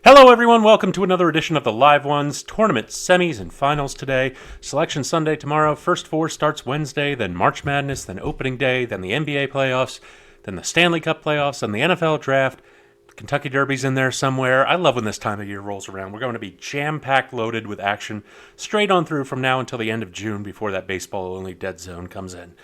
Hello, everyone. Welcome to another edition of the Live Ones. Tournament semis and finals today. Selection Sunday tomorrow. First four starts Wednesday, then March Madness, then opening day, then the NBA playoffs, then the Stanley Cup playoffs, then the NFL draft. The Kentucky Derby's in there somewhere. I love when this time of year rolls around. We're going to be jam-packed loaded with action straight on through from now until the end of June before that baseball-only dead zone comes in.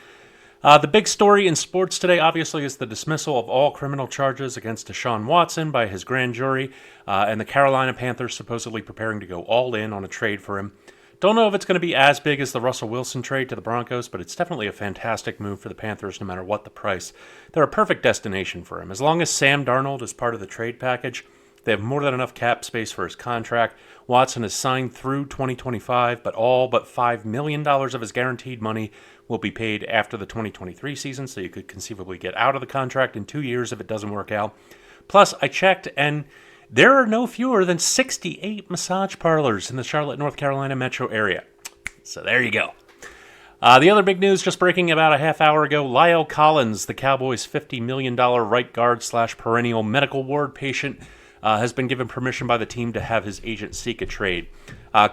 The big story in sports today, obviously, is the dismissal of all criminal charges against Deshaun Watson by his grand jury, and the Carolina Panthers supposedly preparing to go all in on a trade for him. Don't know if it's going to be as big as the Russell Wilson trade to the Broncos, but it's definitely a fantastic move for the Panthers no matter what the price. They're a perfect destination for him. As long as Sam Darnold is part of the trade package, they have more than enough cap space for his contract. Watson is signed through 2025, but all but $5 million of his guaranteed money will be paid after the 2023 season, so you could conceivably get out of the contract in 2 years if it doesn't work out. Plus, I checked, and there are no fewer than 68 massage parlors in the Charlotte, North Carolina metro area. So there you go. The other big news just breaking about a half hour ago, La'el Collins, the Cowboys' $50 million right guard / perennial medical ward patient, has been given permission by the team to have his agent seek a trade.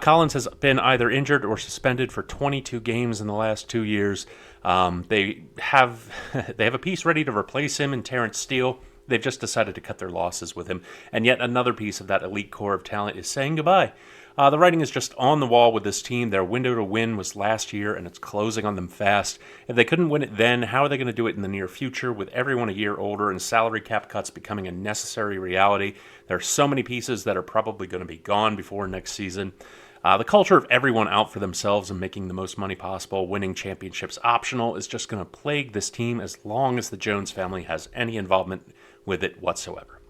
Collins has been either injured or suspended for 22 games in the last 2 years. They have a piece ready to replace him in Terrence Steele. They've just decided to cut their losses with him. And yet another piece of that elite core of talent is saying goodbye. The writing is just on the wall with this team. Their window to win was last year, and it's closing on them fast. If they couldn't win it then, how are they going to do it in the near future with everyone a year older and salary cap cuts becoming a necessary reality? There are so many pieces that are probably going to be gone before next season. The culture of everyone out for themselves and making the most money possible, winning championships optional, is just going to plague this team as long as the Jones family has any involvement with it whatsoever.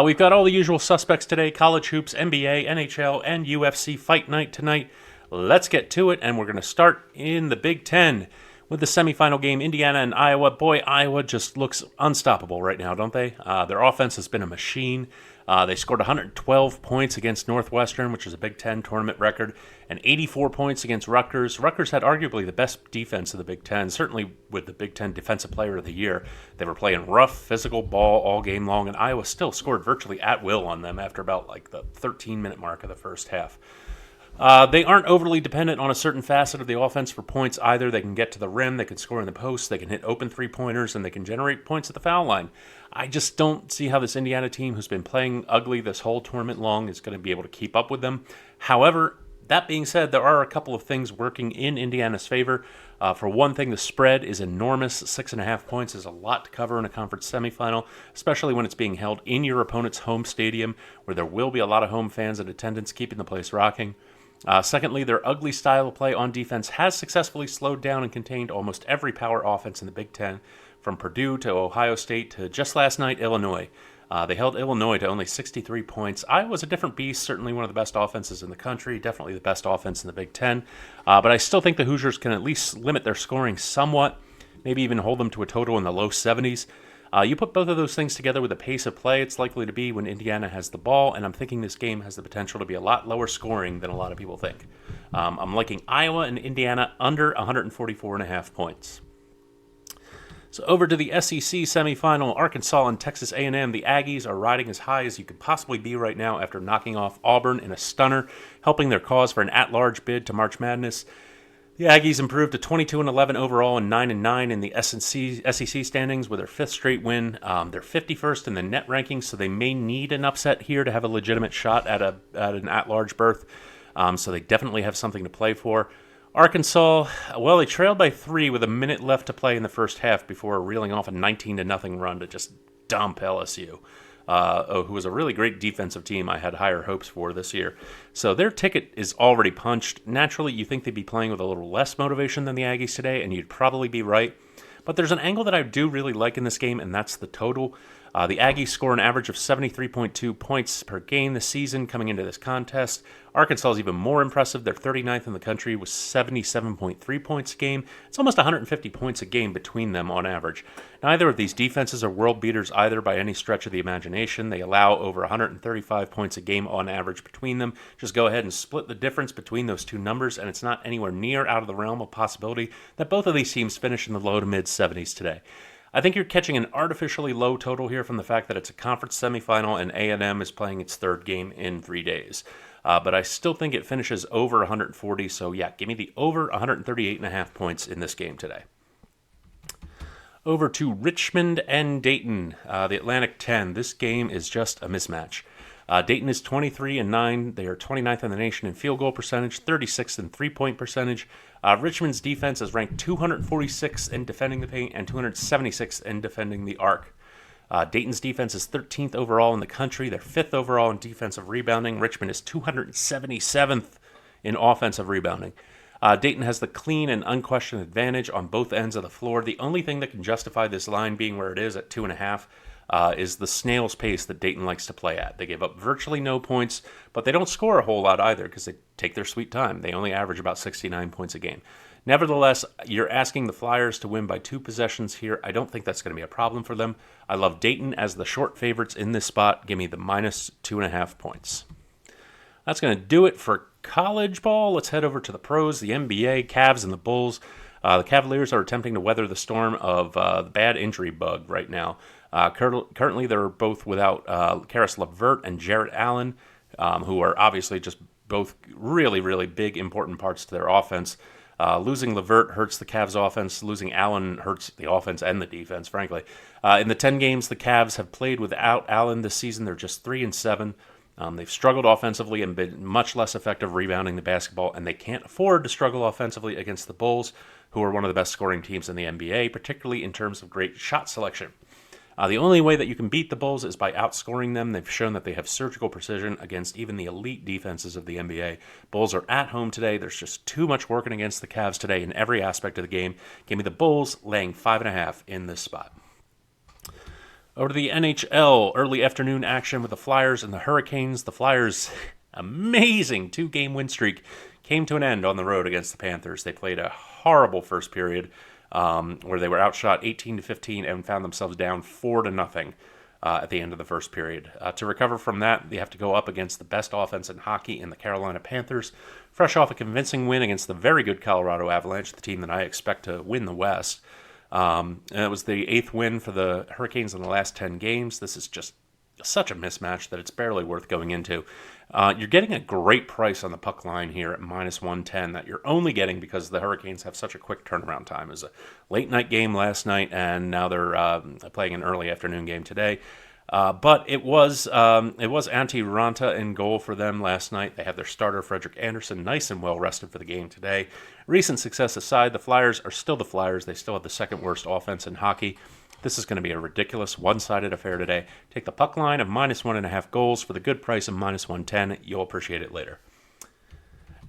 We've got all the usual suspects today: college hoops, NBA, NHL, and UFC Fight Night tonight. Let's get to it, and we're going to start in the Big Ten with the semifinal game, Indiana and Iowa. Boy, Iowa just looks unstoppable right now, don't they? Their offense has been a machine. They scored 112 points against Northwestern, which is a Big Ten tournament record, and 84 points against Rutgers. Rutgers had arguably the best defense of the Big Ten, certainly with the Big Ten Defensive Player of the Year. They were playing rough, physical ball all game long, and Iowa still scored virtually at will on them after about like the 13-minute mark of the first half. They aren't overly dependent on a certain facet of the offense for points either. They can get to the rim, they can score in the post, they can hit open three-pointers, and they can generate points at the foul line. I just don't see how this Indiana team, who's been playing ugly this whole tournament long, is going to be able to keep up with them. However, that being said, there are a couple of things working in Indiana's favor. For one thing, the spread is enormous. 6.5 points is a lot to cover in a conference semifinal, especially when it's being held in your opponent's home stadium, where there will be a lot of home fans in attendance, keeping the place rocking. Secondly, their ugly style of play on defense has successfully slowed down and contained almost every power offense in the Big Ten, from Purdue to Ohio State to just last night, Illinois. They held Illinois to only 63 points. Iowa's a different beast, certainly one of the best offenses in the country, definitely the best offense in the Big Ten. But I still think the Hoosiers can at least limit their scoring somewhat, maybe even hold them to a total in the low 70s. You put both of those things together with the pace of play it's likely to be when Indiana has the ball, and I'm thinking this game has the potential to be a lot lower scoring than a lot of people think. I'm liking Iowa and Indiana under 144.5 points. So over to the SEC semifinal, Arkansas and Texas A&M. The Aggies are riding as high as you could possibly be right now after knocking off Auburn in a stunner, helping their cause for an at-large bid to March Madness. The Aggies improved to 22-11 overall and 9-9 in the SEC standings with their fifth straight win. They're 51st in the net rankings, so they may need an upset here to have a legitimate shot at an at-large berth. So they definitely have something to play for. Arkansas, well, they trailed by 3 with a minute left to play in the first half before reeling off a 19-0 run to just dump LSU. Who was a really great defensive team I had higher hopes for this year. So their ticket is already punched. Naturally, you think they'd be playing with a little less motivation than the Aggies today, and you'd probably be right. But there's an angle that I do really like in this game, and that's the total. The Aggies score an average of 73.2 points per game this season coming into this contest. Arkansas is even more impressive. They're 39th in the country with 77.3 points a game. It's almost 150 points a game between them on average. Neither of these defenses are world beaters either by any stretch of the imagination. They allow over 135 points a game on average between them. Just go ahead and split the difference between those two numbers, and it's not anywhere near out of the realm of possibility that both of these teams finish in the low to mid 70s today. I think you're catching an artificially low total here from the fact that it's a conference semifinal and A&M is playing its third game in 3 days. But I still think it finishes over 140, so yeah, give me the over 138.5 points in this game today. Over to Richmond and Dayton, the Atlantic 10. This game is just a mismatch. Dayton is 23-9. They are 29th in the nation in field goal percentage, 36th in three-point percentage. Richmond's defense is ranked 246th in defending the paint and 276th in defending the arc. Dayton's defense is 13th overall in the country. They're 5th overall in defensive rebounding. Richmond is 277th in offensive rebounding. Dayton has the clean and unquestioned advantage on both ends of the floor. The only thing that can justify this line being where it is at 2.5 is the snail's pace that Dayton likes to play at. They give up virtually no points, but they don't score a whole lot either because they take their sweet time. They only average about 69 points a game. Nevertheless, you're asking the Flyers to win by 2 possessions here. I don't think that's going to be a problem for them. I love Dayton as the short favorites in this spot. Give me the minus 2.5 points. That's going to do it for college ball. Let's head over to the pros, the NBA, Cavs, and the Bulls. The Cavaliers are attempting to weather the storm of the bad injury bug right now. Currently, they're both without Karis LeVert and Jarrett Allen, who are obviously just both really, really big, important parts to their offense. Losing LeVert hurts the Cavs' offense. Losing Allen hurts the offense and the defense, frankly. In the 10 games the Cavs have played without Allen this season, they're just 3-7. They've struggled offensively and been much less effective rebounding the basketball, and they can't afford to struggle offensively against the Bulls, who are one of the best scoring teams in the NBA, particularly in terms of great shot selection. The only way that you can beat the Bulls is by outscoring them. They've shown that they have surgical precision against even the elite defenses of the NBA. Bulls are at home today. There's just too much working against the Cavs today in every aspect of the game. Give me the Bulls laying 5.5 in this spot. Over to the NHL, early afternoon action with the Flyers and the Hurricanes. The Flyers' amazing 2-game win streak came to an end on the road against the Panthers. They played a horrible first period where they were outshot 18-15 and found themselves down 4-0 at the end of the first period. To recover from that, they have to go up against the best offense in hockey in the Carolina Panthers, fresh off a convincing win against the very good Colorado Avalanche, the team that I expect to win the West. And it was the 8th win for the Hurricanes in the last 10 games. This is just such a mismatch that it's barely worth going into. You're getting a great price on the puck line here at minus 110 that you're only getting because the Hurricanes have such a quick turnaround time. It was a late night game last night, and now they're playing an early afternoon game today. But it was Antti Ranta in goal for them last night. They had their starter, Frederik Andersen, nice and well rested for the game today. Recent success aside, the Flyers are still the Flyers. They still have the second worst offense in hockey. This is going to be a ridiculous one-sided affair today. Take the puck line of minus 1.5 goals for the good price of minus 110. You'll appreciate it later.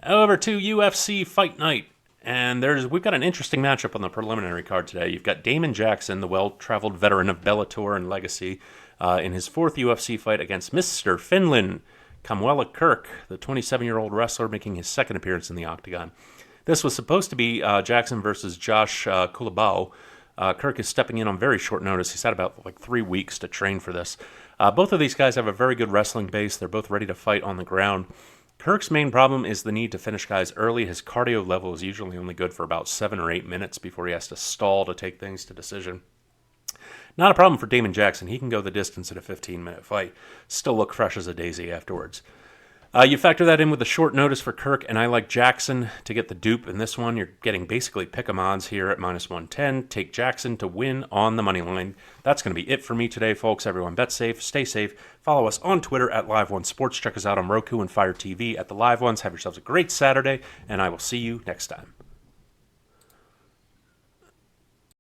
Over to UFC Fight Night. And we've got an interesting matchup on the preliminary card today. You've got Damon Jackson, the well-traveled veteran of Bellator and Legacy, in his 4th UFC fight against Mr. Finland, Kamwela Kirk, the 27-year-old wrestler making his 2nd appearance in the octagon. This was supposed to be Jackson versus Josh Kulabau. Kirk is stepping in on very short notice. He's had about 3 weeks to train for this. Both of these guys have a very good wrestling base. They're both ready to fight on the ground. Kirk's main problem is the need to finish guys early. His cardio level is usually only good for about 7 or 8 minutes before he has to stall to take things to decision. Not a problem for Damon Jackson. He can go the distance in a 15-minute fight. Still look fresh as a daisy afterwards. You factor that in with the short notice for Kirk, and I like Jackson to get the dupe in this one. You're getting basically pick-em odds here at minus 110. Take Jackson to win on the money line. That's going to be it for me today, folks. Everyone bet safe, stay safe. Follow us on Twitter at Live One Sports. Check us out on Roku and Fire TV at the Live Ones. Have yourselves a great Saturday, and I will see you next time.